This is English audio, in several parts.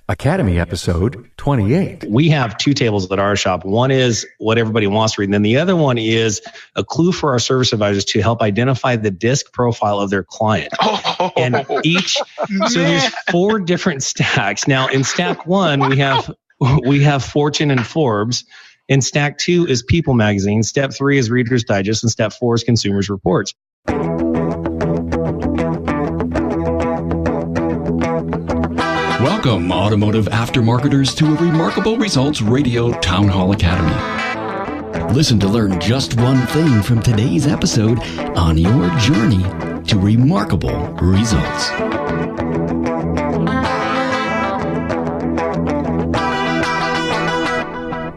Academy episode 28. We have two tables at our shop. One is what everybody wants to read, and then the other one is a clue for our service advisors to help identify the disc profile of their client. And so there's 4 different stacks. Now in stack 1, we have Fortune and Forbes. In stack 2 is People Magazine. Step 3 is Reader's Digest, and step 4 is Consumers Reports. Welcome, automotive aftermarketers, to a Remarkable Results Radio Town Hall Academy. Listen to learn just one thing from today's episode on your journey to remarkable results.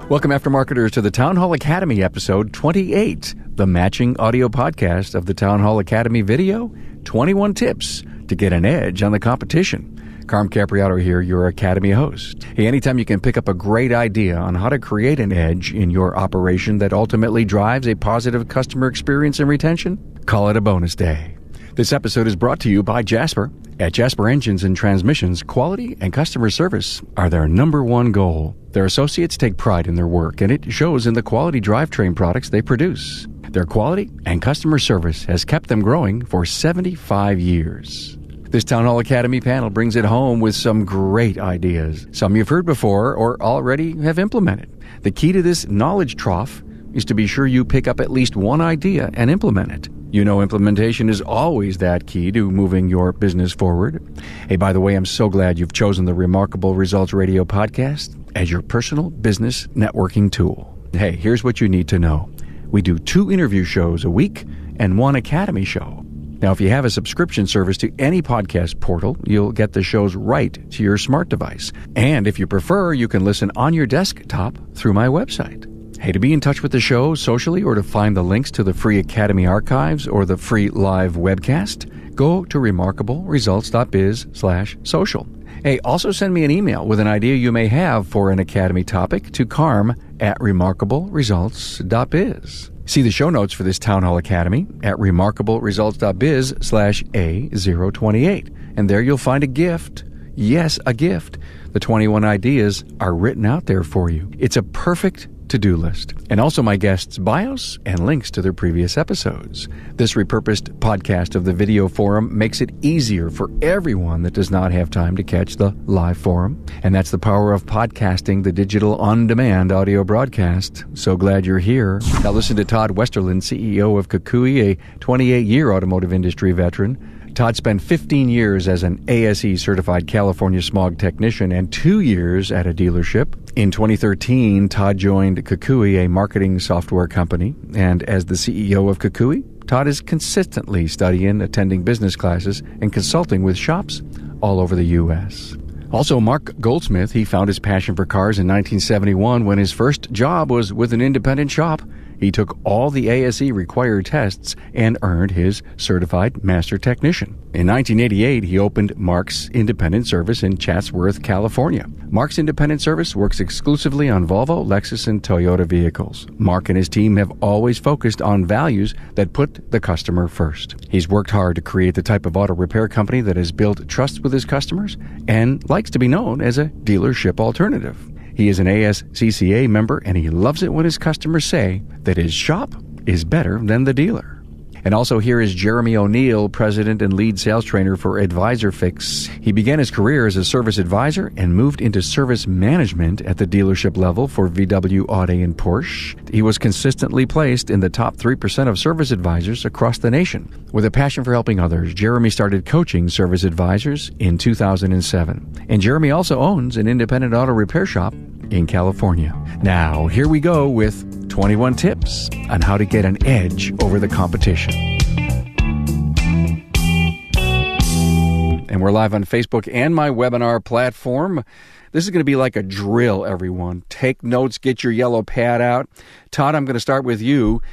Welcome, aftermarketers, to the Town Hall Academy episode 28, the matching audio podcast of the Town Hall Academy video, 21 tips to get an edge on the competition. Carm Capriato here, your Academy host. Hey, anytime you can pick up a great idea on how to create an edge in your operation that ultimately drives a positive customer experience and retention, call it a bonus day. This episode is brought to you by Jasper. At Jasper Engines and Transmissions, quality and customer service are their number one goal. Their associates take pride in their work, and it shows in the quality drivetrain products they produce. Their quality and customer service has kept them growing for 75 years. This Town Hall Academy panel brings it home with some great ideas, some you've heard before or already have implemented. The key to this knowledge trough is to be sure you pick up at least one idea and implement it. You know, implementation is always that key to moving your business forward. Hey, by the way, I'm so glad you've chosen the Remarkable Results Radio podcast as your personal business networking tool. Hey, here's what you need to know. We do 2 interview shows a week and 1 Academy show. Now, if you have a subscription service to any podcast portal, you'll get the shows right to your smart device. And if you prefer, you can listen on your desktop through my website. Hey, to be in touch with the show socially or to find the links to the free Academy archives or the free live webcast, go to remarkableresults.biz/social. Hey, also send me an email with an idea you may have for an Academy topic to carm@remarkableresults.biz. See the show notes for this Town Hall Academy at remarkableresults.biz/A028. And there you'll find a gift. Yes, a gift. The 21 ideas are written out there for you. It's a perfect to-do list. And also my guests' bios and links to their previous episodes. This repurposed podcast of the video forum makes it easier for everyone that does not have time to catch the live forum. And that's the power of podcasting, the digital on-demand audio broadcast. So glad you're here. Now listen to Todd Westerlin, CEO of Keurig, a 28-year automotive industry veteran. Todd spent 15 years as an ASE certified California smog technician and 2 years at a dealership. In 2013, Todd joined Keurig, a marketing software company, and as the CEO of Keurig, Todd is consistently studying, attending business classes, and consulting with shops all over the U.S. Also, Mark Goldsmith, he found his passion for cars in 1971 when his first job was with an independent shop. He took all the ASE required tests and earned his certified master technician. In 1988, he opened Mark's Independent Service in Chatsworth, California. Mark's Independent Service works exclusively on Volvo, Lexus, and Toyota vehicles. Mark and his team have always focused on values that put the customer first. He's worked hard to create the type of auto repair company that has built trust with his customers and likes to be known as a dealership alternative. He is an ASCCA member, and he loves it when his customers say that his shop is better than the dealer. And also here is Jeremy O'Neill, president and lead sales trainer for AdvisorFix. He began his career as a service advisor and moved into service management at the dealership level for VW, Audi, and Porsche. He was consistently placed in the top 3% of service advisors across the nation. With a passion for helping others, Jeremy started coaching service advisors in 2007. And Jeremy also owns an independent auto repair shop in California. Now, here we go with 21 tips on how to get an edge over the competition. And we're live on Facebook and my webinar platform. This is going to be like a drill, everyone. Take notes, get your yellow pad out. Todd, I'm going to start with you.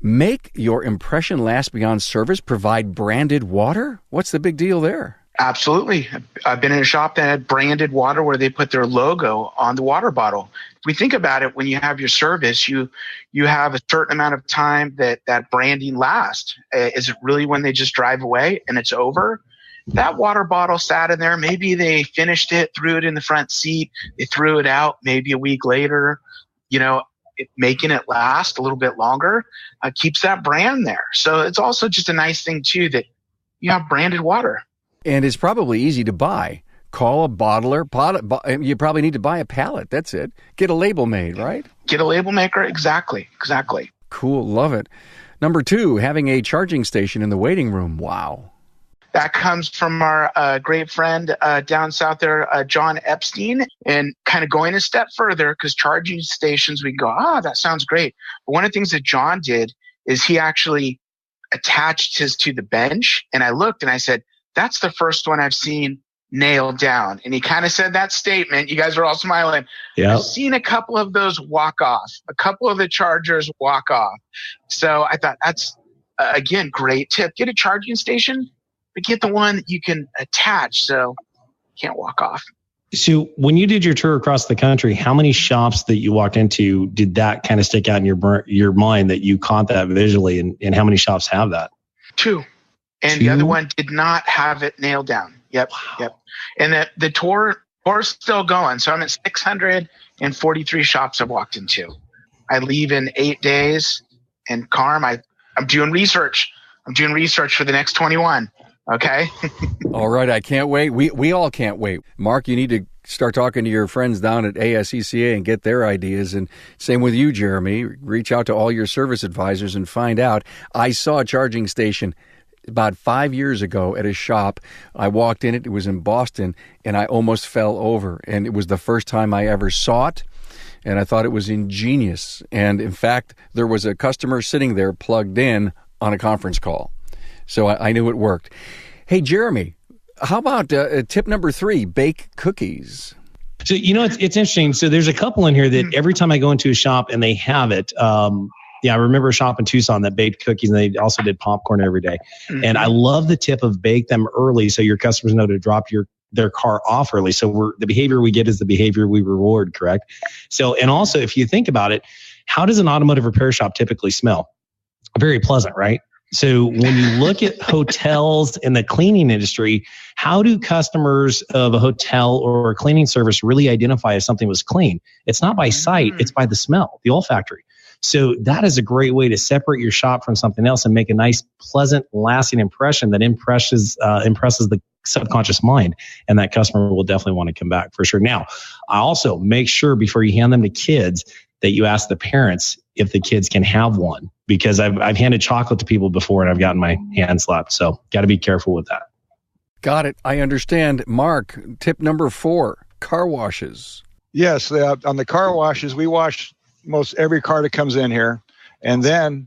Make your impression last beyond service. Provide branded water. What's the big deal there? Absolutely. I've been in a shop that had branded water where they put their logo on the water bottle. If we think about it, when you have your service, you have a certain amount of time that branding lasts. Is it really when they just drive away and it's over? that water bottle sat in there. Maybe they finished it, threw it in the front seat. They threw it out maybe a week later, making it last a little bit longer keeps that brand there. So it's also just a nice thing too that you have branded water. And it's probably easy to buy. Call a bottler. You probably need to buy a pallet. That's it. Get a label made, right? Get a label maker. Exactly. Cool. Love it. Number 2, having a charging station in the waiting room. Wow. That comes from our great friend down south there, John Epstein. And kind of going a step further, because charging stations, we go, that sounds great. But one of the things that John did is he actually attached his to the bench. And I looked and I said, that's the first one I've seen nailed down. And he kind of said that statement. You guys are all smiling. Yep. I've seen a couple of those walk off, a couple of the chargers walk off. So I thought that's, again, great tip. Get a charging station, but get the one that you can attach so you can't walk off. So when you did your tour across the country, how many shops that you walked into did that kind of stick out in your mind that you caught that visually, and how many shops have that? 2. And the other one did not have it nailed down. Yep. And the tour's still going. So I'm at 643 shops I've walked into. I leave in 8 days. And Carm, I'm doing research. I'm doing research for the next 21. Okay. All right. I can't wait. We all can't wait. Mark, you need to start talking to your friends down at ASECA and get their ideas. And same with you, Jeremy. Reach out to all your service advisors and find out. I saw a charging station about 5 years ago at a shop. I walked in it. It was in Boston, and I almost fell over. And it was the first time I ever saw it, and I thought it was ingenious. And in fact, there was a customer sitting there plugged in on a conference call. So I knew it worked. Hey, Jeremy, how about tip number 3, bake cookies? So, it's interesting. So there's a couple in here that every time I go into a shop and they have it, I remember a shop in Tucson that baked cookies, and they also did popcorn every day. Mm-hmm. And I love the tip of bake them early so your customers know to drop their car off early. So the behavior we get is the behavior we reward, correct? So, and also if you think about it, how does an automotive repair shop typically smell? Very pleasant, right? So when you look at hotels in the cleaning industry, how do customers of a hotel or a cleaning service really identify if something was clean? It's not by sight, it's by the smell, the olfactory. So that is a great way to separate your shop from something else and make a nice, pleasant, lasting impression that impresses the subconscious mind. And that customer will definitely want to come back for sure. Now, I also make sure before you hand them to kids that you ask the parents if the kids can have one, because I've handed chocolate to people before and I've gotten my hand slapped. So got to be careful with that. Got it. I understand. Mark, tip number 4, car washes. Yes. On the car washes, we wash most every car that comes in here. And then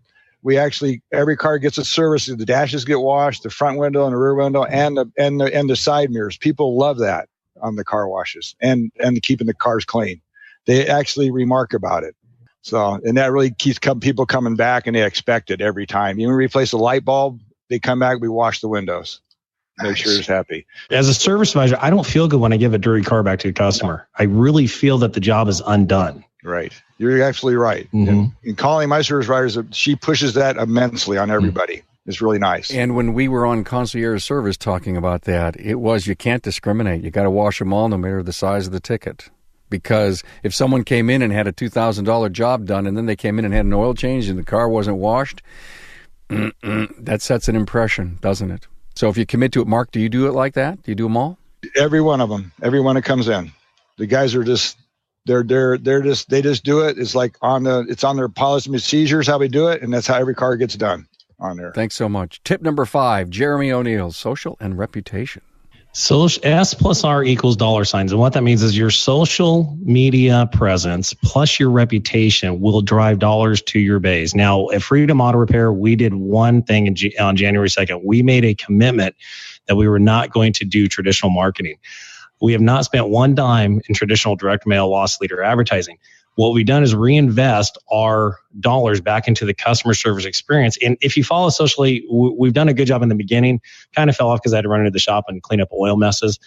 every car gets a service. The dashes get washed, the front window and the rear window and the side mirrors. People love that on the car washes and keeping the cars clean. They actually remark about it. So, and that really keeps people coming back, and they expect it every time. Even replace a light bulb, they come back, we wash the windows. Make sure it's happy. As a service advisor, I don't feel good when I give a dirty car back to a customer. I really feel that the job is undone. Right. You're absolutely right. Mm-hmm. And calling my service advisor, she pushes that immensely on everybody. Mm-hmm. It's really nice. And when we were on concierge service talking about that, it was you can't discriminate. You got to wash them all no matter the size of the ticket. Because if someone came in and had a $2,000 job done and then they came in and had an oil change and the car wasn't washed, that sets an impression, doesn't it? So if you commit to it, Mark, do you do it like that? Do you do them all? Every one of them. Everyone that comes in. The guys are just, they just do it. It's like it's on their policy and procedures how we do it, and that's how every car gets done on there. Thanks so much. Tip number 5, Jeremy O'Neill, social and reputation. S+R equals $. And what that means is your social media presence plus your reputation will drive dollars to your base. Now, at Freedom Auto Repair, we did one thing on January 2nd. We made a commitment that we were not going to do traditional marketing. We have not spent one dime in traditional direct mail loss leader advertising. what we've done is reinvest our dollars back into the customer service experience. And if you follow socially, we've done a good job in the beginning. Kind of fell off because I had to run into the shop and clean up oil messes.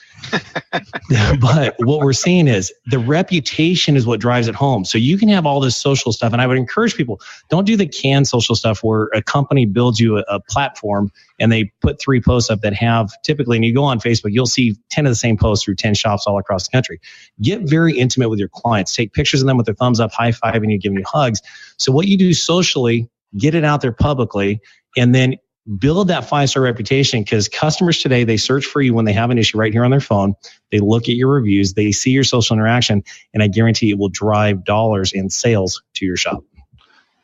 But what we're seeing is the reputation is what drives it home. So you can have all this social stuff. And I would encourage people, don't do the canned social stuff where a company builds you a platform and they put 3 posts up that have typically, and you go on Facebook, you'll see 10 of the same posts through 10 shops all across the country. Get very intimate with your clients. Take pictures of them with their thumbs up, high five, and you give them hugs. So what you do socially, get it out there publicly, and then build that 5-star reputation, because customers today, they search for you when they have an issue right here on their phone. They look at your reviews, they see your social interaction, and I guarantee it will drive dollars in sales to your shop.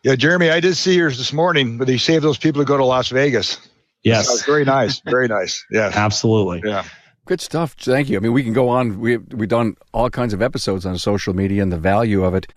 Yeah, Jeremy, I did see yours this morning, but they saved those people to go to Las Vegas. Yes. So very nice. Very nice. Yeah. Absolutely. Yeah. Good stuff. Thank you. I mean, we can go on. We've done all kinds of episodes on social media and the value of it.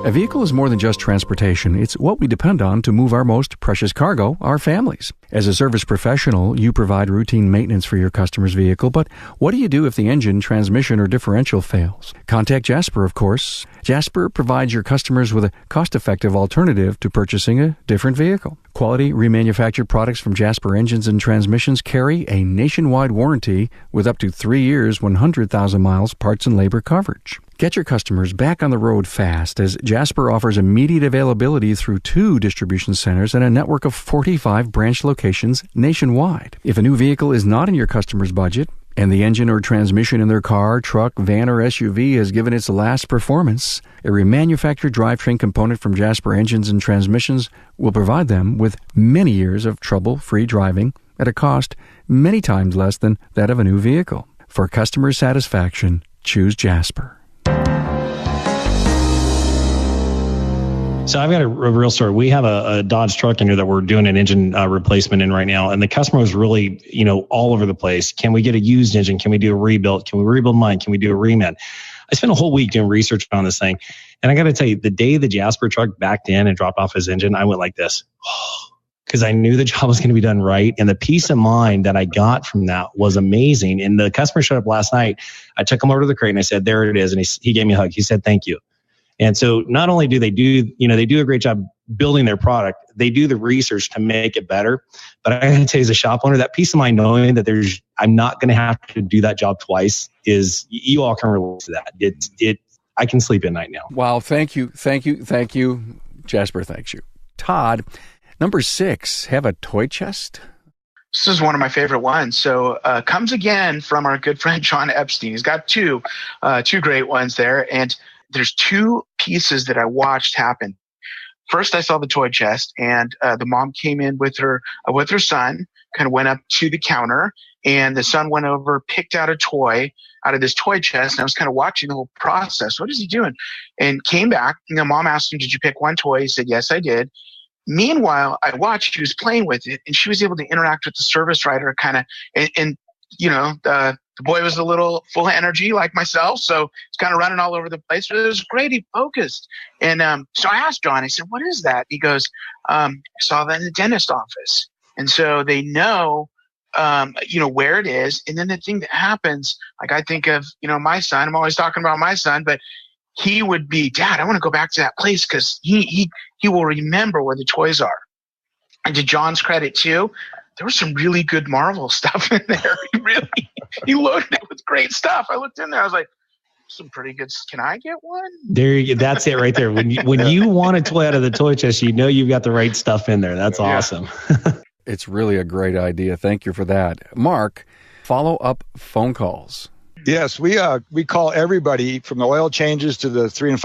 A vehicle is more than just transportation. It's what we depend on to move our most precious cargo, our families. As a service professional, you provide routine maintenance for your customer's vehicle, but what do you do if the engine, transmission, or differential fails? Contact Jasper, of course. Jasper provides your customers with a cost-effective alternative to purchasing a different vehicle. Quality remanufactured products from Jasper Engines and Transmissions carry a nationwide warranty with up to 3 years, 100,000 miles parts and labor coverage. Get your customers back on the road fast, as Jasper offers immediate availability through 2 distribution centers and a network of 45 branch locations nationwide. If a new vehicle is not in your customer's budget, and the engine or transmission in their car, truck, van, or SUV has given its last performance, a remanufactured drivetrain component from Jasper Engines and Transmissions will provide them with many years of trouble-free driving at a cost many times less than that of a new vehicle. For customer satisfaction, choose Jasper. So I've got a real story. We have a Dodge truck in here that we're doing an engine replacement in right now. And the customer was really, all over the place. Can we get a used engine? Can we do a rebuild? Can we rebuild mine? Can we do a reman? I spent a whole week doing research on this thing. And I got to tell you, the day the Jasper truck backed in and dropped off his engine, I went like this, because I knew the job was going to be done right. And the peace of mind that I got from that was amazing. And the customer showed up last night. I took him over to the crate and I said, there it is. And he gave me a hug. He said, thank you. And so not only do they do a great job building their product, they do the research to make it better. But I gotta tell you, as a shop owner, that peace of mind knowing that I'm not going to have to do that job twice is, you all can relate to that. I can sleep at night now. Wow. Thank you. Jasper, thanks you. Todd, number 6, have a toy chest? This is one of my favorite ones. So comes again from our good friend John Epstein. He's got two great ones there. And there's 2 pieces that I watched happen. First, I saw the toy chest, and the mom came in with her son, kind of went up to the counter, and the son went over, picked out a toy out of this toy chest, and I was kind of watching the whole process. What is he doing? And came back, and the mom asked him, did you pick one toy? He said, yes, I did. Meanwhile, I watched, she was playing with it, and she was able to interact with the service writer kind of, and the boy was a little full of energy like myself, so it's kind of running all over the place. But it was great. He focused. And so I asked John, I said, what is that? He goes, I saw that in the dentist office. And so they know, where it is. And then the thing that happens, like I think of, my son, I'm always talking about my son, but he would be, Dad, I want to go back to that place because he will remember where the toys are. And to John's credit too, there was some really good Marvel stuff in there. He loaded it with great stuff. I looked in there. I was like, some pretty good. Can I get one? There you go. That's it right there. When you want a toy out of the toy chest, you know you've got the right stuff in there. That's awesome. It's really a great idea. Thank you for that. Mark, follow-up phone calls. Yes, we call everybody from the oil changes to the $3,000 and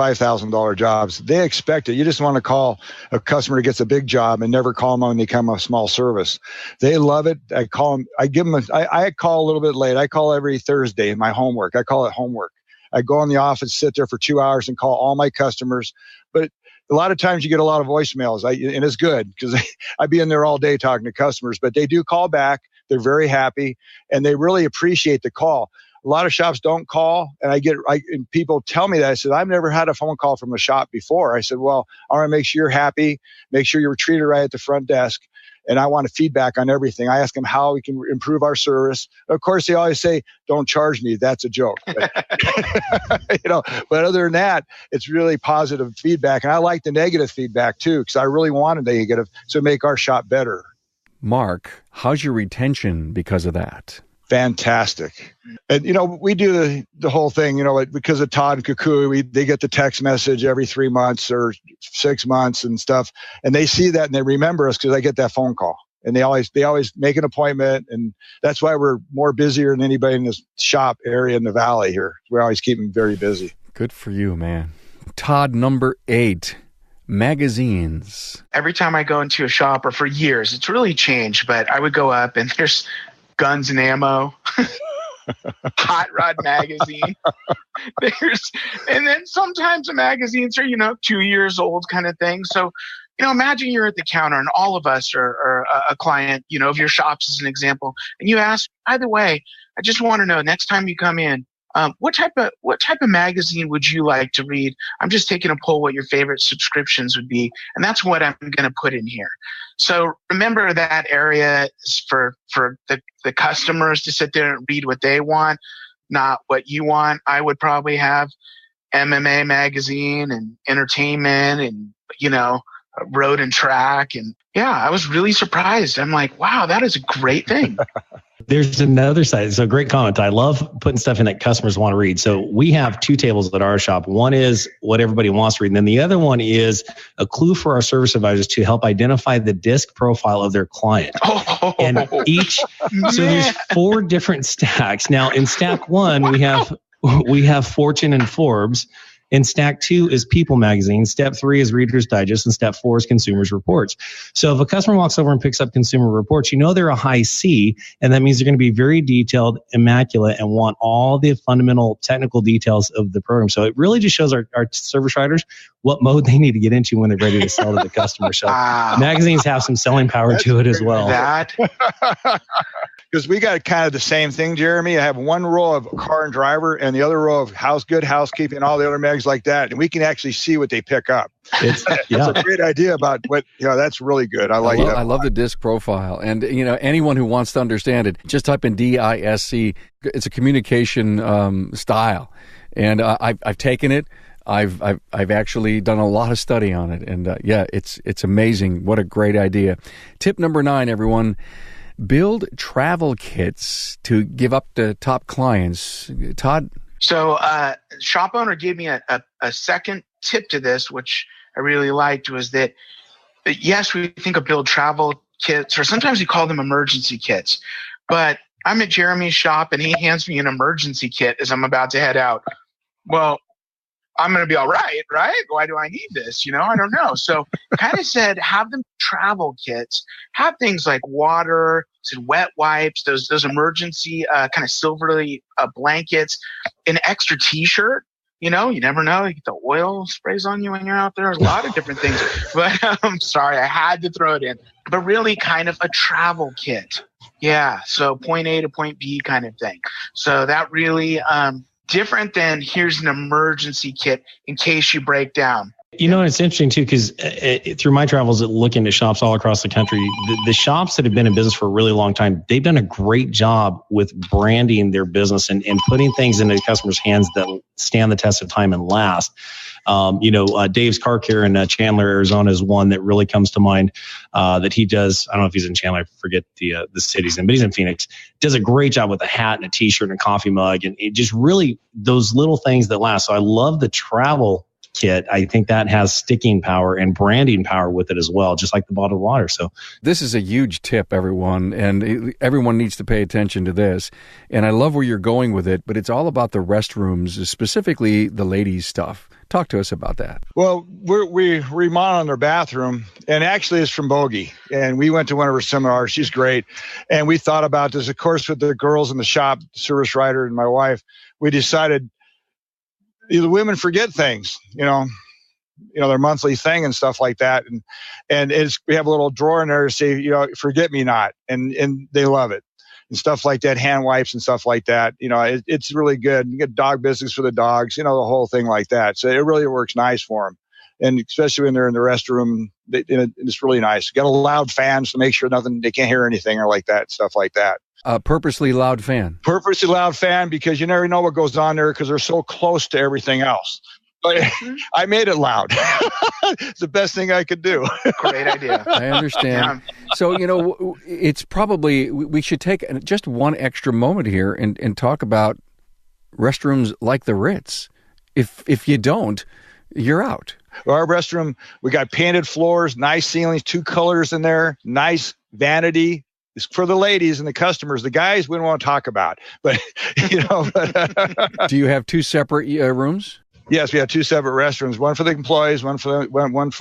$5,000 jobs. They expect it. You just want to call a customer who gets a big job and never call them when they come a small service. They love it. I call them. I give them. I call a little bit late. I call every Thursday in my homework. I call it homework. I go in the office, sit there for 2 hours, and call all my customers. But a lot of times you get a lot of voicemails, and it's good because I be in there all day talking to customers. But they do call back. They're very happy, and they really appreciate the call. A lot of shops don't call, and and people tell me that. I said, I've never had a phone call from a shop before. I said, well, I want to make sure you're happy, make sure you're treated right at the front desk. and I want feedback on everything. I ask them how we can improve our service. Of course, they always say, "Don't charge me." That's a joke. But, but other than that, it's really positive feedback. And I like the negative feedback too, because I really wanted negative to make our shop better. Mark, how's your retention because of that? Fantastic. And, we do the whole thing, because of Todd and Kukui, they get the text message every 3 months or 6 months and stuff. And they see that and they remember us because I get that phone call. And they always make an appointment. And that's why we're more busier than anybody in this shop area in the valley here. We always keep them very busy. Good for you, man. Todd, number 8. Magazines. Every time I go into a shop, or for years, it's really changed, but I would go up and there's Guns and Ammo, Hot Rod magazine. And then sometimes the magazines are, 2 years old kind of thing. So, imagine you're at the counter and all of us are a client, of your shops as an example. And you ask, by the way, I just want to know next time you come in, what type of magazine would you like to read? I'm just taking a poll what your favorite subscriptions would be. And that's what I'm going to put in here. So remember that area is for the customers to sit there and read what they want, not what you want. I would probably have MMA magazine and entertainment and, road and track. And yeah, I was really surprised. I'm like, wow, that is a great thing. There's another side. So great comment. I love putting stuff in that customers want to read. So we have 2 tables at our shop. One is what everybody wants to read. And then the other one is a clue for our service advisors to help identify the disc profile of their client. And so there's 4 different stacks. Now in stack 1, we have Fortune and Forbes. And stack 2 is People Magazine. Step 3 is Reader's Digest. And step 4 is Consumers Reports. So if a customer walks over and picks up Consumer Reports, they're a high C, and that means they're going to be very detailed, immaculate, and want all the fundamental technical details of the program. So it really just shows our service writers what mode they need to get into when they're ready to sell to the customer. So magazines have some selling power to it as well. Because we got kind of the same thing, Jeremy. I have one row of car and driver and the other row of good housekeeping, all the other mags like that. And we can actually see what they pick up. It's a great idea about what, that's really good. I like that. I love the disc profile. And, anyone who wants to understand it, just type in DISC. It's a communication style. And I've taken it. I've actually done a lot of study on it. And it's amazing. What a great idea. Tip number 9, everyone. Build travel kits to give up to top clients. Todd? So shop owner gave me a second tip to this, which I really liked, was that, yes, we think of build travel kits, or sometimes we call them emergency kits. But I'm at Jeremy's shop and he hands me an emergency kit as I'm about to head out. Well, I'm going to be all right? Why do I need this? I don't know. So kind of said, have them travel kits, have things like water, wet wipes, those emergency kind of silvery blankets, an extra t-shirt. You never know. You get the oil sprays on you when you're out there. A lot of different things. But I'm sorry, I had to throw it in. But really kind of a travel kit. Yeah. So point A to point B kind of thing. So that really different than here's an emergency kit in case you break down. It's interesting too, because through my travels looking at shops all across the country, the shops that have been in business for a really long time, they've done a great job with branding their business and putting things into the customer's hands that stand the test of time and last. Dave's Car Care in Chandler, Arizona is one that really comes to mind that he does. I don't know if he's in Chandler. I forget the cities in, but he's in Phoenix. Does a great job with a hat and a t-shirt and a coffee mug, and it just really those little things that last. So I love the travel kit. I think that has sticking power and branding power with it as well, just like the bottled water. So this is a huge tip, everyone, and everyone needs to pay attention to this. And I love where you're going with it, but it's all about the restrooms, specifically the ladies' stuff. Talk to us about that. Well, we remodeling their bathroom, and actually it's from Bogey. And we went to one of her seminars. She's great. And we thought about this, of course, with the girls in the shop, service writer and my wife. We decided the women forget things, their monthly thing and stuff like that. And we have a little drawer in there to say, forget me not. And they love it. And stuff like that, hand wipes and stuff like that. It's really good. You get dog biscuits for the dogs, the whole thing like that. So it really works nice for them. and especially when they're in the restroom, it's really nice. Got a loud fans to make sure they can't hear anything or like that, stuff like that. Purposely loud fan. Purposely loud fan because you never know what goes on there because they're so close to everything else. But I made it loud. It's the best thing I could do. Great idea. I understand. So, it's probably, we should take just one extra moment here and talk about restrooms like the Ritz. If you don't, you're out. Well, our restroom, we got painted floors, nice ceilings, 2 colors in there, nice vanity. It's for the ladies and the customers. The guys we don't want to talk about. But, Do you have 2 separate rooms? Yes, we have 2 separate restrooms, one for the employees, one for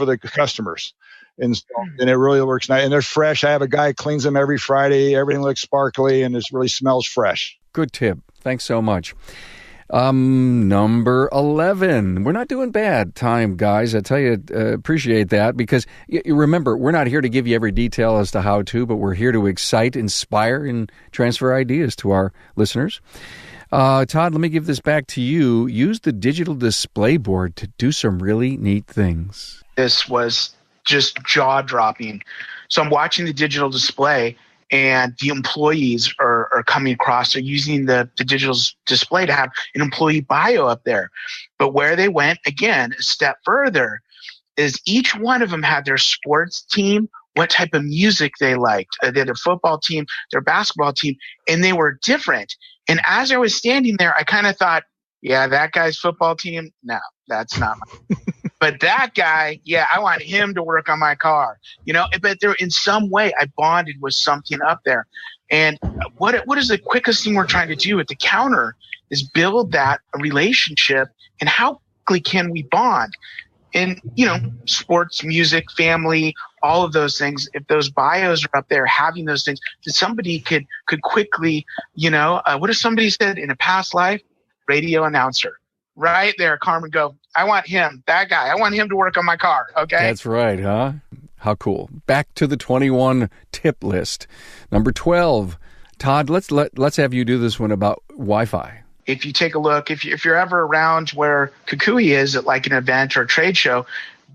the customers. And it really works nice. And they're fresh. I have a guy cleans them every Friday. Everything looks sparkly and it really smells fresh. Good tip. Thanks so much. Number 11. We're not doing bad time, guys. I tell you, appreciate that because you remember, we're not here to give you every detail as to how to, but we're here to excite, inspire, and transfer ideas to our listeners. Todd, let me give this back to you. Use the digital display board to do some really neat things. This was just jaw-dropping. So I'm watching the digital display, and the employees are coming across. They're using the digital display to have an employee bio up there. But where they went, again, a step further, is each one of them had their sports team, what type of music they liked. They had their football team, their basketball team, and they were different. And as I was standing there, I kind of thought, yeah, that guy's football team, no, that's not mine. But that guy, yeah, I want him to work on my car. But there, in some way, I bonded with something up there. And what is the quickest thing we're trying to do at the counter is build that relationship. And how quickly can we bond? And, sports, music, family, all of those things, if those bios are up there having those things, that somebody could quickly, what if somebody said in a past life, radio announcer, right there, Carmen, go, I want him, that guy, I want him to work on my car, okay? That's right, huh? How cool. Back to the 21 tip list. Number 12. Todd, let's have you do this one about Wi-Fi. If you take a look, if you're ever around where Kukui is at like an event or a trade show,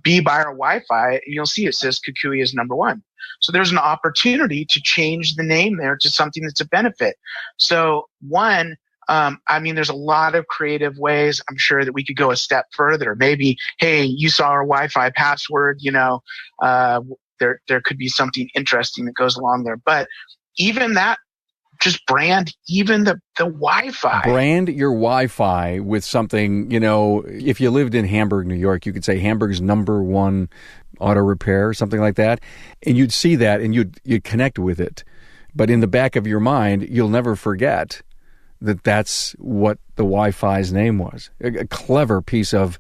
be by our Wi-Fi, you'll see it says Kukui is number 1. So there's an opportunity to change the name there to something that's a benefit. So one, there's a lot of creative ways. I'm sure that we could go a step further. Maybe, hey, you saw our Wi-Fi password, there could be something interesting that goes along there. But even that, just brand even the Wi-Fi. Brand your Wi-Fi with something, if you lived in Hamburg, New York, you could say Hamburg's number 1 auto repair, something like that. And you'd see that and you'd connect with it. But in the back of your mind, you'll never forget that that's what the Wi-Fi's name was. A clever piece of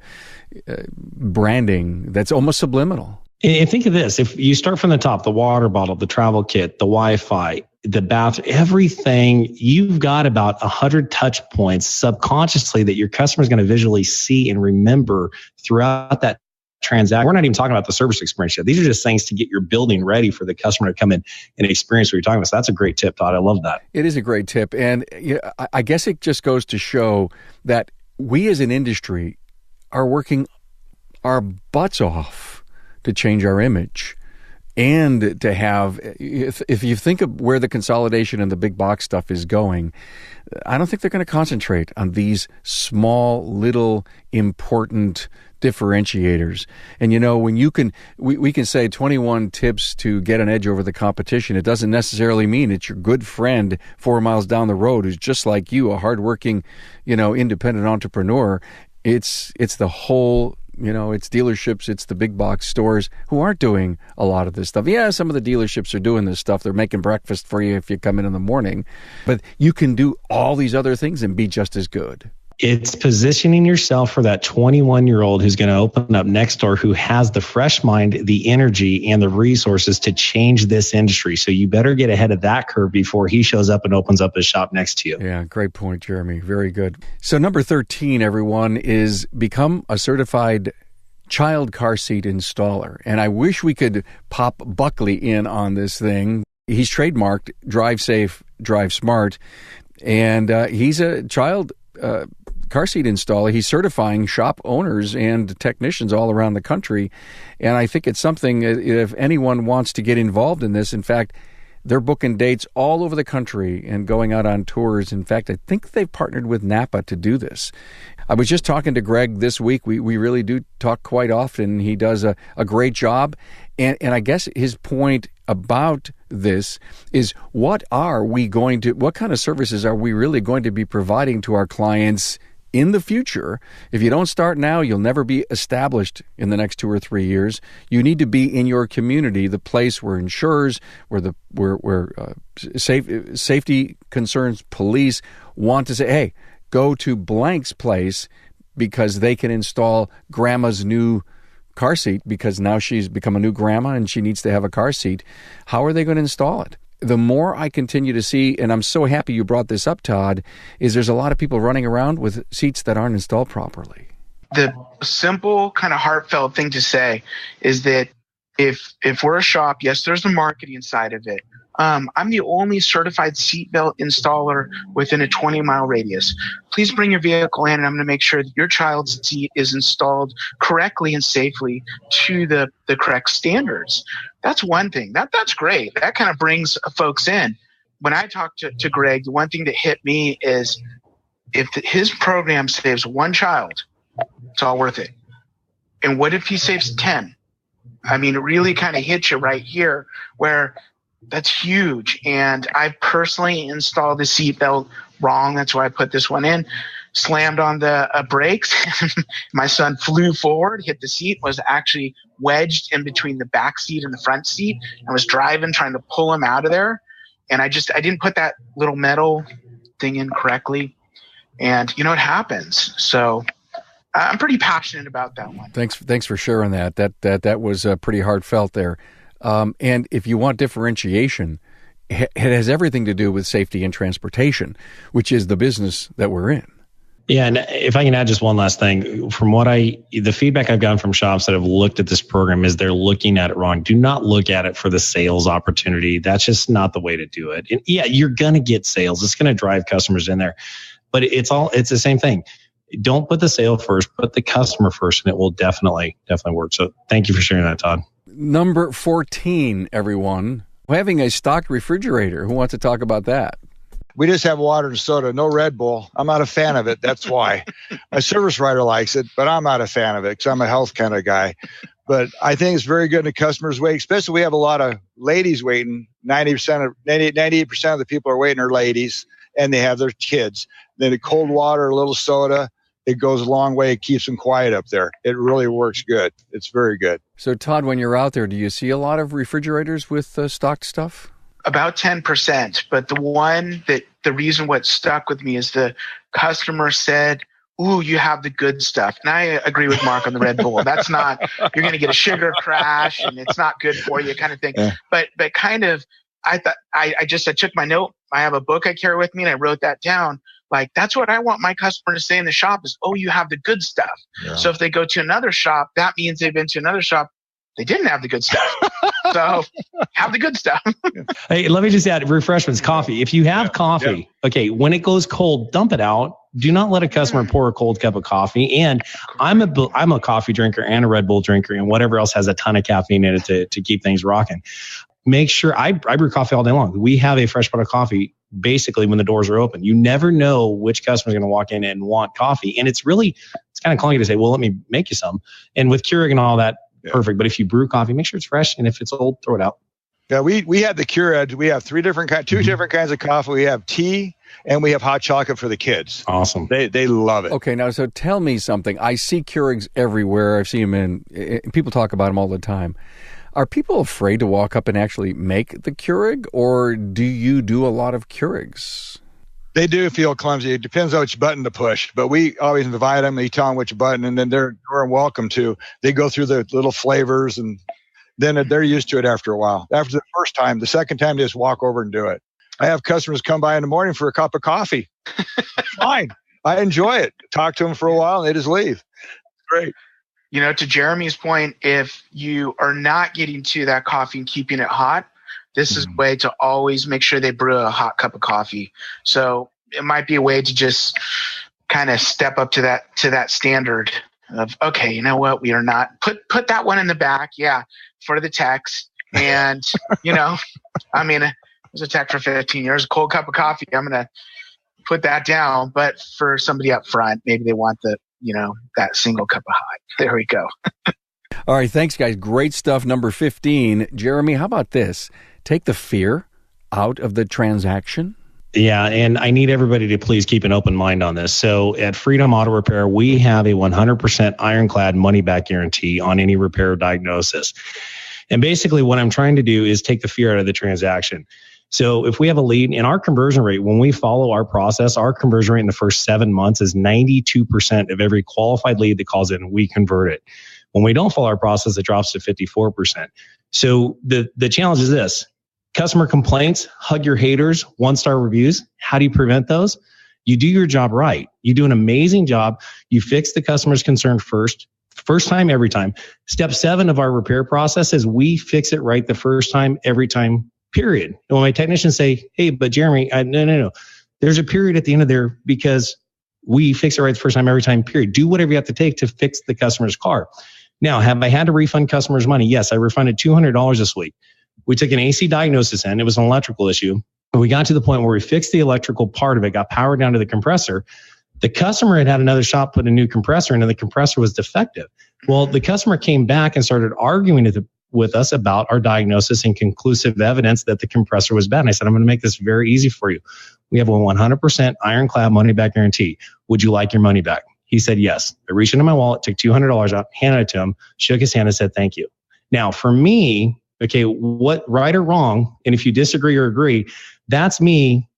branding that's almost subliminal. And think of this. If you start from the top, the water bottle, the travel kit, the Wi-Fi, the bathroom, everything, you've got about 100 touch points subconsciously that your customer is going to visually see and remember throughout that transaction. We're not even talking about the service experience yet. These are just things to get your building ready for the customer to come in and experience what you're talking about. So that's a great tip, Todd. I love that. It is a great tip. And I guess it just goes to show that we as an industry are working our butts off to change our image and to have, if you think of where the consolidation and the big box stuff is going, I don't think they're going to concentrate on these small, little, important differentiators. And when we can say 21 tips to get an edge over the competition, it doesn't necessarily mean it's your good friend 4 miles down the road who's just like you, a hardworking, independent entrepreneur. It's the whole, it's dealerships, it's the big box stores who aren't doing a lot of this stuff. Yeah, some of the dealerships are doing this stuff. They're making breakfast for you if you come in the morning. But you can do all these other things and be just as good. It's positioning yourself for that 21-year-old who's going to open up next door, who has the fresh mind, the energy, and the resources to change this industry. So you better get ahead of that curve before he shows up and opens up his shop next to you. Yeah, great point, Jeremy. Very good. So number 13, everyone, is become a certified child car seat installer. And I wish we could pop Buckley in on this thing. He's trademarked Drive Safe, Drive Smart. And he's a child car seat installer. He's certifying shop owners and technicians all around the country. And I think it's something, if anyone wants to get involved in this, in fact, they're booking dates all over the country and going out on tours. In fact, I think they've partnered with Napa to do this. I was just talking to Greg this week. We really do talk quite often. He does a great job. And I guess his point about this is, what kind of services are we really going to be providing to our clients in the future? If you don't start now, you'll never be established in the next 2 or 3 years. You need to be in your community, the place where insurers, where safety concerns, police want to say, hey, go to blank's place because they can install grandma's new car seat because now she's become a new grandma and she needs to have a car seat. How are they going to install it? The more I continue to see, and I'm so happy you brought this up, Todd, is there's a lot of people running around with seats that aren't installed properly. The simple, kind of heartfelt thing to say is that if we're a shop, yes, there's a marketing side of it. I'm the only certified seatbelt installer within a 20-mile radius. Please bring your vehicle in, and I'm going to make sure that your child's seat is installed correctly and safely to the correct standards. That's one thing. That's great. That kind of brings folks in. When I talked to Greg, the one thing that hit me is if his program saves one child, it's all worth it. And what if he saves 10? I mean, it really kind of hits you right here where that's huge. And I personally installed the seatbelt wrong. That's why I put this one in. Slammed on the brakes. My son flew forward, hit the seat, was actually wedged in between the back seat and the front seat, and was driving, trying to pull him out of there. And I didn't put that little metal thing in correctly. And, it happens. So I'm pretty passionate about that one. Thanks for sharing that. That was pretty heartfelt there. And if you want differentiation, it has everything to do with safety and transportation, which is the business that we're in. Yeah, and if I can add just one last thing, from the feedback I've gotten from shops that have looked at this program is they're looking at it wrong. Do not look at it for the sales opportunity. That's just not the way to do it. And yeah, you're going to get sales. It's going to drive customers in there, but it's the same thing. Don't put the sale first, put the customer first, and it will definitely work. So thank you for sharing that, Todd. Number 14, everyone. Having a stocked refrigerator. Who wants to talk about that? We just have water and soda, no Red Bull. I'm not a fan of it. That's why. My service writer likes it, but I'm not a fan of it because I'm a health kind of guy. But I think it's very good in the customer's wait, especially we have a lot of ladies waiting. 98% of the people are waiting are ladies, and they have their kids. Then a cold water, a little soda, it goes a long way. It keeps them quiet up there. It really works good. It's very good. So, Todd, when you're out there, do you see a lot of refrigerators with stocked stuff? About 10%. But the reason what stuck with me is the customer said, ooh, you have the good stuff. And I agree with Mark on the Red Bull. That's not, you're going to get a sugar crash and it's not good for you kind of thing. Yeah. But kind of, I thought, I took my note. I have a book I carry with me and I wrote that down. Like, that's what I want my customer to say in the shop is, oh, you have the good stuff. Yeah. So if they go to another shop, that means they've been to another shop. They didn't have the good stuff. So have the good stuff. Hey, let me just add refreshments, coffee. If you have coffee, okay, when it goes cold, dump it out. Do not let a customer pour a cold cup of coffee. And I'm a coffee drinker and a Red Bull drinker and whatever else has a ton of caffeine in it to keep things rocking. Make sure I brew coffee all day long. We have a fresh pot of coffee basically when the doors are open. You never know which customer is going to walk in and want coffee. And it's kind of clunky to say, well, let me make you some. And with Keurig and all that, perfect. But if you brew coffee, make sure it's fresh. And if it's old, throw it out. Yeah, we have the Keurig. We have two different kinds of coffee. We have tea and we have hot chocolate for the kids. Awesome. They love it. Okay, now, so tell me something. I see Keurigs everywhere. I've seen them people talk about them all the time. Are people afraid to walk up and actually make the Keurig, or do you do a lot of Keurigs? They do feel clumsy. It depends on which button to push. But we always invite them. They tell them which button, and then they're welcome to. They go through the little flavors, and then they're used to it after a while. After the first time, the second time, they just walk over and do it. I have customers come by in the morning for a cup of coffee. Fine. I enjoy it. Talk to them for a while, and they just leave. It's great. You know, to Jeremy's point, if you are not getting to that coffee and keeping it hot, this is a way to always make sure they brew a hot cup of coffee. So it might be a way to just kind of step up to that standard of, okay, you know what, we are not put that one in the back, for the techs, and I mean, it was a tech for 15 years, a cold cup of coffee, I'm gonna put that down. But for somebody up front, maybe they want that single cup of hot. There we go. All right, thanks, guys. Great stuff. Number 15. Jeremy, how about this? Take the fear out of the transaction. Yeah, and I need everybody to please keep an open mind on this. So at Freedom Auto Repair, we have a 100% ironclad money-back guarantee on any repair or diagnosis. And basically what I'm trying to do is take the fear out of the transaction. So if we have a lead, in our conversion rate, when we follow our process, our conversion rate in the first 7 months is 92% of every qualified lead that calls in, we convert it. When we don't follow our process, it drops to 54%. So the challenge is this: customer complaints, hug your haters, 1-star reviews. How do you prevent those? You do your job right. You do an amazing job. You fix the customer's concern first time, every time. Step 7 of our repair process is we fix it right the first time, every time, period. And when my technicians say, hey, but Jeremy, no. There's a period at the end of there because we fix it right the first time, every time, period. Do whatever you have to take to fix the customer's car. Now, have I had to refund customers money? Yes, I refunded $200 this week. We took an AC diagnosis in. It was an electrical issue. And we got to the point where we fixed the electrical part of it, got power down to the compressor. The customer had another shop put a new compressor in, and the compressor was defective. Well, the customer came back and started arguing with us about our diagnosis and conclusive evidence that the compressor was bad. And I said, I'm going to make this very easy for you. We have a 100% ironclad money back guarantee. Would you like your money back? He said, yes. I reached into my wallet, took $200 out, handed it to him, shook his hand and said, thank you. Now, for me, okay, what right or wrong, and if you disagree or agree, that's me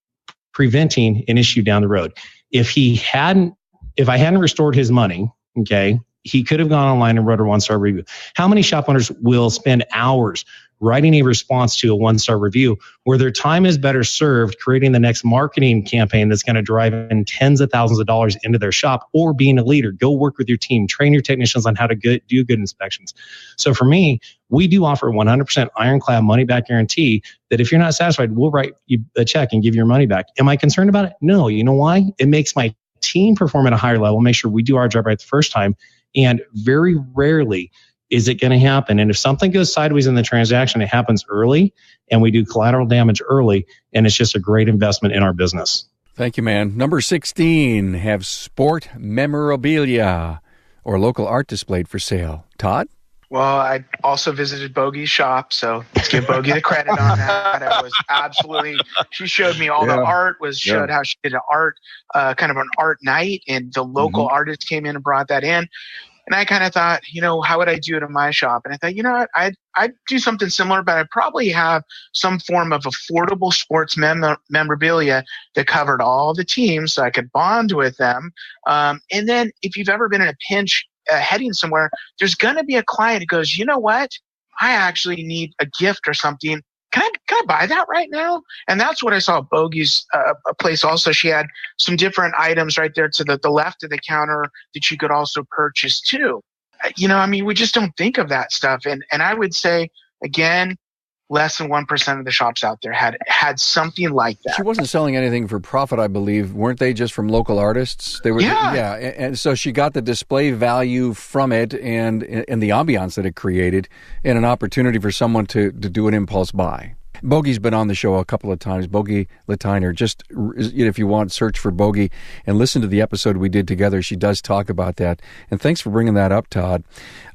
preventing an issue down the road. If I hadn't restored his money, okay, he could have gone online and wrote a 1-star review. How many shop owners will spend hours writing a response to a 1-star review where their time is better served creating the next marketing campaign that's going to drive in tens of thousands of dollars into their shop, or being a leader? Go work with your team, train your technicians on how to do good inspections. So for me, we do offer a 100% ironclad money back guarantee that if you're not satisfied, we'll write you a check and give you your money back. Am I concerned about it? No. You know why? It makes my team perform at a higher level, make sure we do our job right the first time. And very rarely is it going to happen. And if something goes sideways in the transaction, it happens early, and we do collateral damage early, and it's just a great investment in our business. Thank you, man. Number 16, have sport memorabilia or local art displayed for sale. Todd? Well, I also visited Bogey's shop, so let's give Bogey the credit on that. I was absolutely, she showed me all the art, showed how she did an art, kind of an art night, and the local artist came in and brought that in. And I kind of thought, how would I do it in my shop? And I thought, what, I'd do something similar, but I'd probably have some form of affordable sports memorabilia that covered all the teams so I could bond with them. And then if you've ever been in a pinch, heading somewhere, there's going to be a client who goes, you know what? I actually need a gift or something. Can I buy that right now? And that's what I saw at Bogey's place also. She had some different items right there to the left of the counter that you could also purchase too. We just don't think of that stuff. And I would say, again, less than 1% of the shops out there had something like that. She wasn't selling anything for profit, I believe. Weren't they just from local artists? They were, yeah. And so she got the display value from it and the ambiance that it created, and an opportunity for someone to do an impulse buy. Bogey's been on the show a couple of times. Bogey Latiner. Just if you want, search for Bogey and listen to the episode we did together. She does talk about that. And thanks for bringing that up, Todd.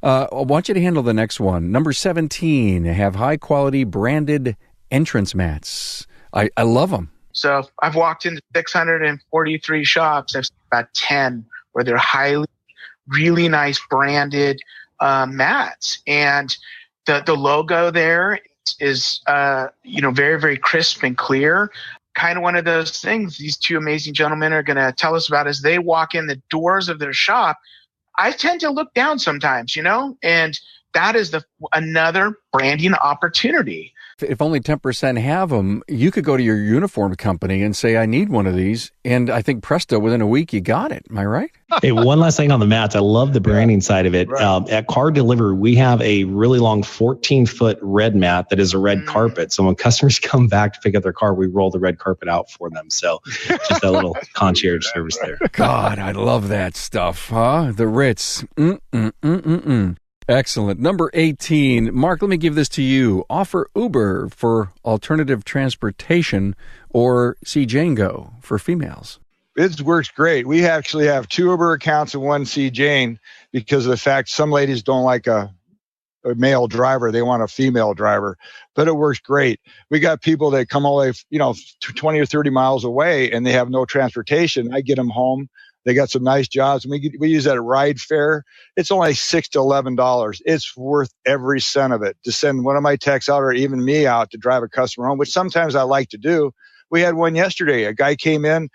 I want you to handle the next one. Number 17, have high-quality branded entrance mats. I love them. So I've walked into 643 shops. I've seen about 10 where they're really nice branded mats. And the logo there is very, very crisp and clear. Kind of one of those things these two amazing gentlemen are going to tell us about as they walk in the doors of their shop. I tend to look down sometimes, and that is another branding opportunity. If only 10% have them, you could go to your uniform company and say, I need one of these. And I think presto, within a week, you got it. Am I right? Hey, one last thing on the mats. I love the branding side of it. Right. At Car Delivery, we have a really long 14-foot red mat that is a red carpet. So when customers come back to pick up their car, we roll the red carpet out for them. So just a little concierge service there. God, I love that stuff, huh? The Ritz. Excellent. Number 18. Mark, let me give this to you. Offer Uber for alternative transportation or See Jane Go for females. It works great. We actually have 2 Uber accounts and 1 See Jane because of the fact some ladies don't like a male driver. They want a female driver, but it works great. We got people that come all the way, 20 or 30 miles away and they have no transportation. I get them home. They got some nice jobs. And we use that at ride fare. It's only $6 to $11. It's worth every cent of it to send one of my techs out or even me out to drive a customer home, which sometimes I like to do. We had one yesterday. A guy came in,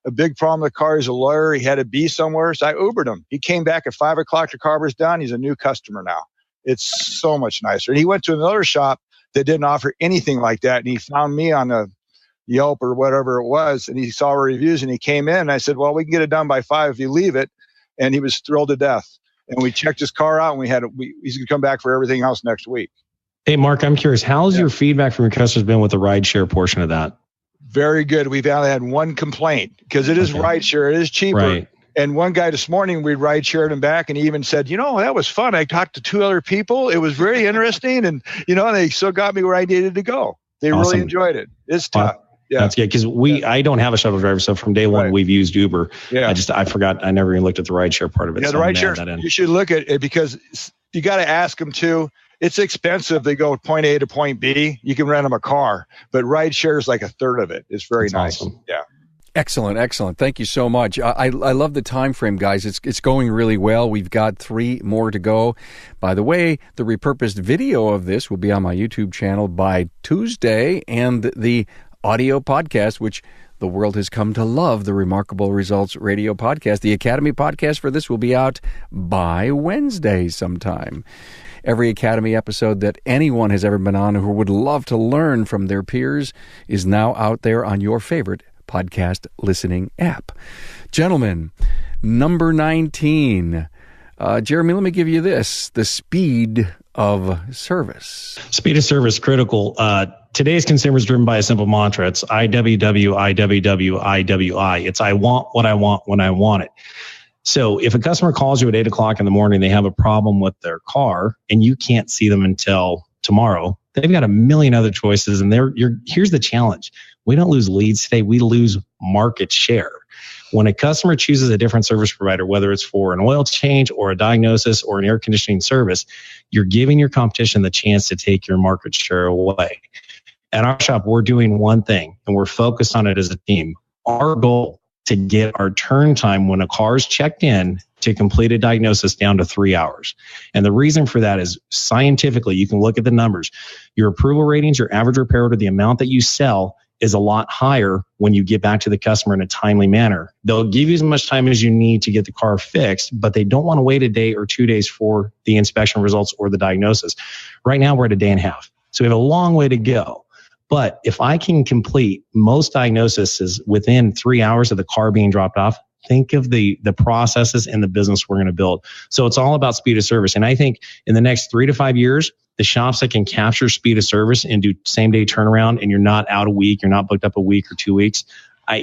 a big problem with the car. He's a lawyer. He had to be somewhere. So I Ubered him. He came back at 5 o'clock. The car was done. He's a new customer now. It's so much nicer. And he went to another shop that didn't offer anything like that. And he found me on a Yelp or whatever it was, and he saw our reviews and he came in and I said, well, we can get it done by 5 if you leave it. And he was thrilled to death. And we checked his car out and he's going to come back for everything else next week. Hey, Mark, I'm curious, how's your feedback from your customers been with the rideshare portion of that? Very good. We've only had one complaint because it is rideshare. It is cheaper. Right. And one guy this morning, we ride shared him back and he even said, that was fun. I talked to 2 other people. It was very interesting. And, they still got me where I needed to go. They really enjoyed it. It's tough. Yeah. That's good because I don't have a shuttle driver, so from day one we've used Uber. Yeah. I forgot. I never even looked at the rideshare part of it. Yeah, the rideshare. You should look at it because you got to ask them too. It's expensive. They go point A to point B. You can rent them a car, but rideshare is like a third of it. It's very nice. Awesome. Yeah. Excellent. Thank you so much. I love the time frame, guys. It's going really well. We've got 3 more to go. By the way, the repurposed video of this will be on my YouTube channel by Tuesday, and the audio podcast, which the world has come to love, the Remarkable Results Radio podcast. The Academy podcast for this will be out by Wednesday sometime. Every Academy episode that anyone has ever been on who would love to learn from their peers is now out there on your favorite podcast listening app. Gentlemen, number 19. Jeremy, let me give you this. The speed of service. Speed of service, critical. Today's consumer is driven by a simple mantra. It's IWW, IWW, IWI. It's I want what I want when I want it. So if a customer calls you at 8 o'clock in the morning, they have a problem with their car and you can't see them until tomorrow, they've got a million other choices. And here's the challenge. We don't lose leads today. We lose market share. When a customer chooses a different service provider, whether it's for an oil change or a diagnosis or an air conditioning service, you're giving your competition the chance to take your market share away. At our shop, we're doing one thing, and we're focused on it as a team. Our goal to get our turn time when a car is checked in to complete a diagnosis down to 3 hours. And the reason for that is scientifically, you can look at the numbers. Your approval ratings, your average repair order, the amount that you sell is a lot higher when you get back to the customer in a timely manner. They'll give you as much time as you need to get the car fixed, but they don't want to wait a day or 2 days for the inspection results or the diagnosis. Right now, we're at a day and a half. So we have a long way to go. But if I can complete most diagnoses within 3 hours of the car being dropped off, think of the processes and the business we're going to build. So it's all about speed of service. And I think in the next 3 to 5 years, the shops that can capture speed of service and do same day turnaround and you're not out a week, you're not booked up a week or 2 weeks,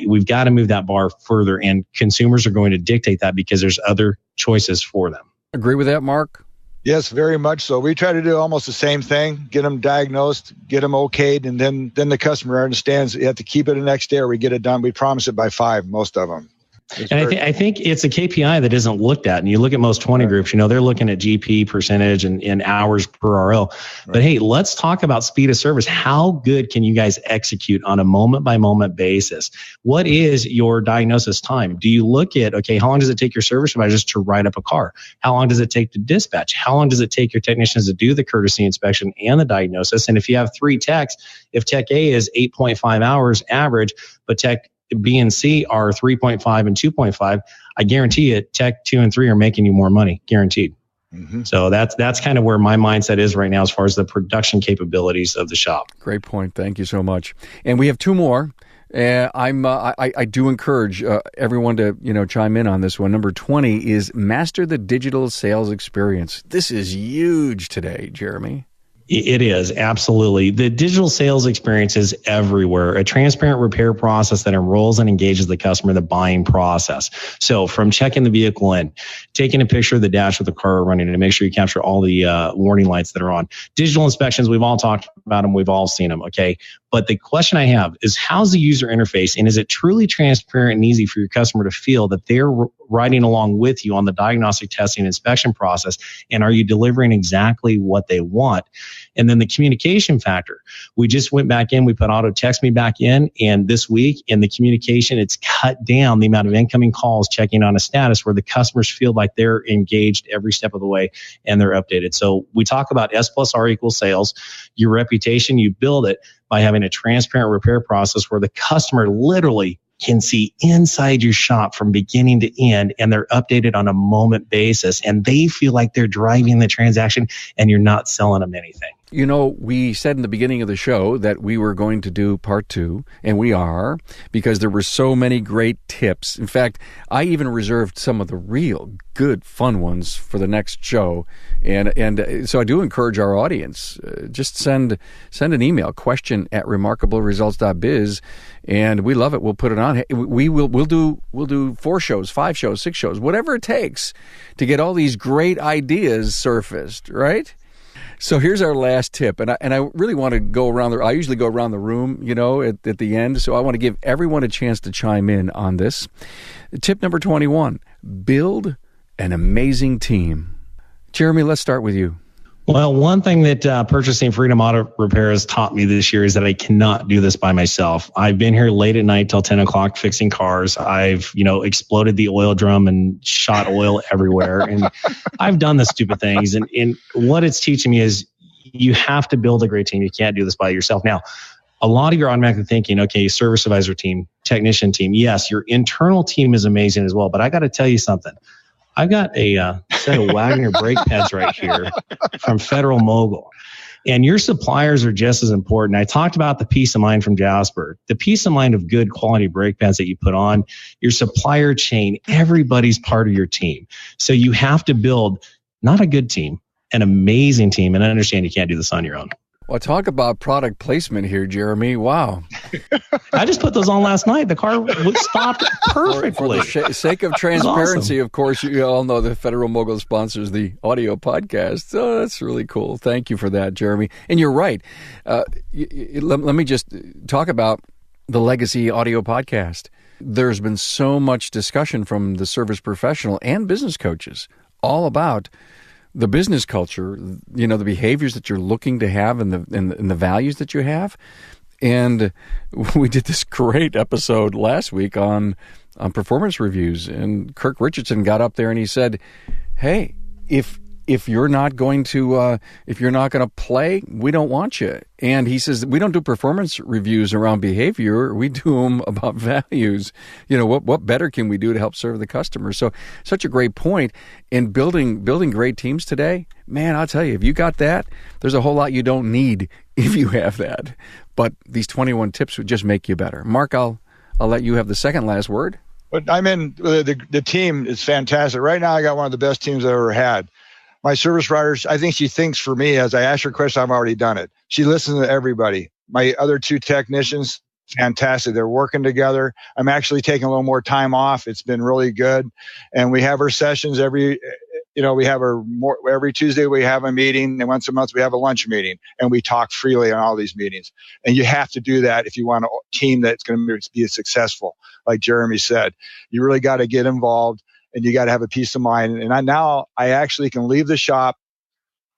we've got to move that bar further. And consumers are going to dictate that because there's other choices for them. Agree with that, Mark? Yes, very much so. We try to do almost the same thing, get them diagnosed, get them okayed, and then the customer understands you have to keep it the next day or we get it done. We promise it by 5, most of them. And I think it's a KPI that isn't looked at. And you look at most 20 groups, they're looking at GP percentage and hours per RO. Right. But hey, let's talk about speed of service. How good can you guys execute on a moment by moment basis? What is your diagnosis time? Do you look at, how long does it take your service advisors to write up a car? How long does it take to dispatch? How long does it take your technicians to do the courtesy inspection and the diagnosis? And if you have 3 techs, if tech A is 8.5 hours average, but tech B and C are 3.5 and 2.5, I guarantee you tech 2 and 3 are making you more money, guaranteed. Mm-hmm. So that's kind of where my mindset is right now as far as the production capabilities of the shop. Great point. Thank you so much. And we have two more. I do encourage everyone to chime in on this one. Number 20 is master the digital sales experience. This is huge today, Jeremy. It is, absolutely. The digital sales experience is everywhere. A transparent repair process that enrolls and engages the customer in the buying process. So from checking the vehicle in, taking a picture of the dash with the car running to make sure you capture all the warning lights that are on. Digital inspections, we've all talked about them. We've all seen them, okay? But the question I have is, how's the user interface, and is it truly transparent and easy for your customer to feel that they're riding along with you on the diagnostic testing and inspection process, and are you delivering exactly what they want? And then the communication factor. We just went back in, we put auto text me back in, and this week in the communication, it's cut down the amount of incoming calls checking on a status where the customers feel like they're engaged every step of the way and they're updated. So we talk about S plus R equals sales. Your reputation, you build it by having a transparent repair process where the customer literally can see inside your shop from beginning to end, and they're updated on a moment basis, and they feel like they're driving the transaction and you're not selling them anything. You know, we said in the beginning of the show that we were going to do part 2, and we are, because there were so many great tips. In fact, I even reserved some of the real good, fun ones for the next show. And so I do encourage our audience, just send an email, question@remarkableresults.biz, and we love it. We'll put it on. We'll do 4 shows, 5 shows, 6 shows, whatever it takes to get all these great ideas surfaced, right? So here's our last tip, and I really want to go around I usually go around the room, at the end. So I want to give everyone a chance to chime in on this. Tip number 21: build an amazing team. Jeremy, let's start with you. Well, one thing that Purchasing Freedom Auto Repair has taught me this year is that I cannot do this by myself. I've been here late at night till 10 o'clock fixing cars. I've, exploded the oil drum and shot oil everywhere. And I've done the stupid things. And what it's teaching me is you have to build a great team. You can't do this by yourself. Now, a lot of you are automatically thinking, okay, service advisor team, technician team. Yes, your internal team is amazing as well. But I got to tell you something. I've got a set of Wagner brake pads right here from Federal Mogul. And your suppliers are just as important. I talked about the peace of mind from Jasper. The peace of mind of good quality brake pads that you put on, your supplier chain, everybody's part of your team. So you have to build not a good team, an amazing team. And I understand you can't do this on your own. Well, talk about product placement here, Jeremy. Wow. I just put those on last night. The car stopped perfectly. For the sake of transparency, awesome. Of course, you all know that Federal Mogul sponsors the audio podcast. So that's really cool. Thank you for that, Jeremy. And you're right. Let me just talk about the Legacy Audio Podcast. There's been so much discussion from the service professional and business coaches all about the business culture, the behaviors that you're looking to have and the values that you have. And we did this great episode last week on performance reviews. And Kirk Richardson got up there and he said, hey, if you're not going to play, we don't want you. And he says, we don't do performance reviews around behavior. We do them about values. What better can we do to help serve the customer? So such a great point in building great teams today. Man, I'll tell you, if you got that, there's a whole lot you don't need if you have that. But these 21 tips would just make you better. Mark, I'll let you have the second last word. But the team is fantastic. Right now, I got one of the best teams I've ever had. My service writers, I think she thinks for me, as I ask her a question, I've already done it. She listens to everybody. My other 2 technicians, fantastic. They're working together. I'm actually taking a little more time off. It's been really good. And we have our sessions every Tuesday we have a meeting, and once a month we have a lunch meeting, and we talk freely on all these meetings. And you have to do that if you want a team that's going to be successful. Like Jeremy said, you really got to get involved. And you got to have a peace of mind. And I actually can leave the shop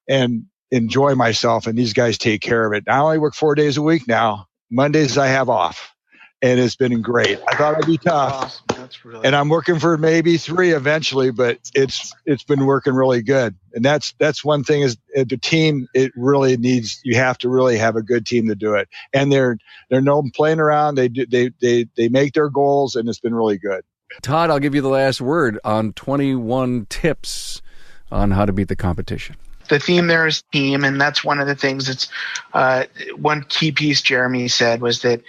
and enjoy myself, and these guys take care of it. I only work 4 days a week now. Mondays I have off, and it's been great. I thought it'd be tough, awesome. That's really and I'm working for maybe 3 eventually, but it's been working really good. And that's one thing is the team. It really needs. You have to really have a good team to do it. And they're no playing around. They make their goals, and it's been really good. Todd, I'll give you the last word on 21 tips on how to beat the competition. The theme there is team, and that's one of the things that's one key piece Jeremy said was that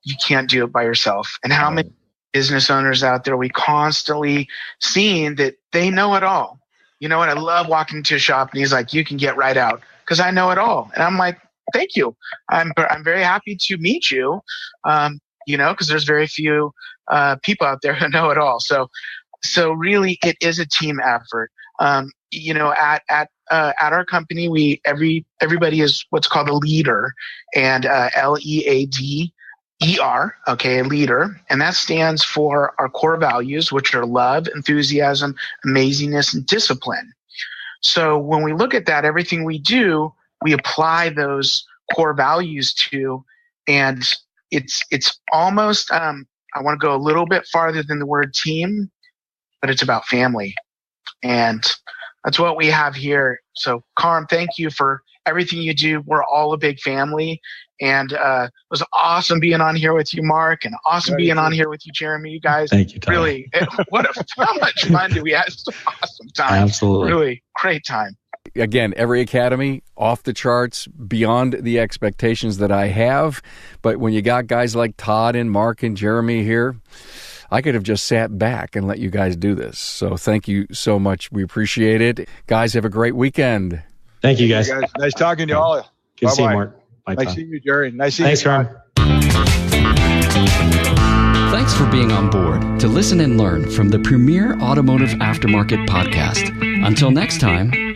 you can't do it by yourself. And how many business owners out there we constantly seeing that they know it all. You know what? I love walking into a shop and he's like, you can get right out because I know it all. And I'm like, thank you. I'm very happy to meet you, because there's very few people out there who know it all. So really it is a team effort. At our company, everybody is what's called a leader, and LEADER, okay, a leader, and that stands for our core values, which are love, enthusiasm, amazingness, and discipline. So when we look at that, everything we do, we apply those core values to, and it's almost I want to go a little bit farther than the word team, but it's about family. And that's what we have here. So, Carm, thank you for everything you do. We're all a big family. And it was awesome being on here with you, Mark, and awesome being on here with you, Jeremy. You guys, thank you, Tom. Really, how much fun did we have? It's an awesome time. Absolutely. Really great time. Again, every academy off the charts, beyond the expectations that I have. But when you got guys like Todd and Mark and Jeremy here, I could have just sat back and let you guys do this. So thank you so much. We appreciate it. Guys, have a great weekend. Thank you, guys. Nice talking to you all. Good to see you, Mark. Bye, nice seeing you, Jerry. Nice seeing you. Thanks, Ron. Thanks for being on board to listen and learn from the premier automotive aftermarket podcast. Until next time,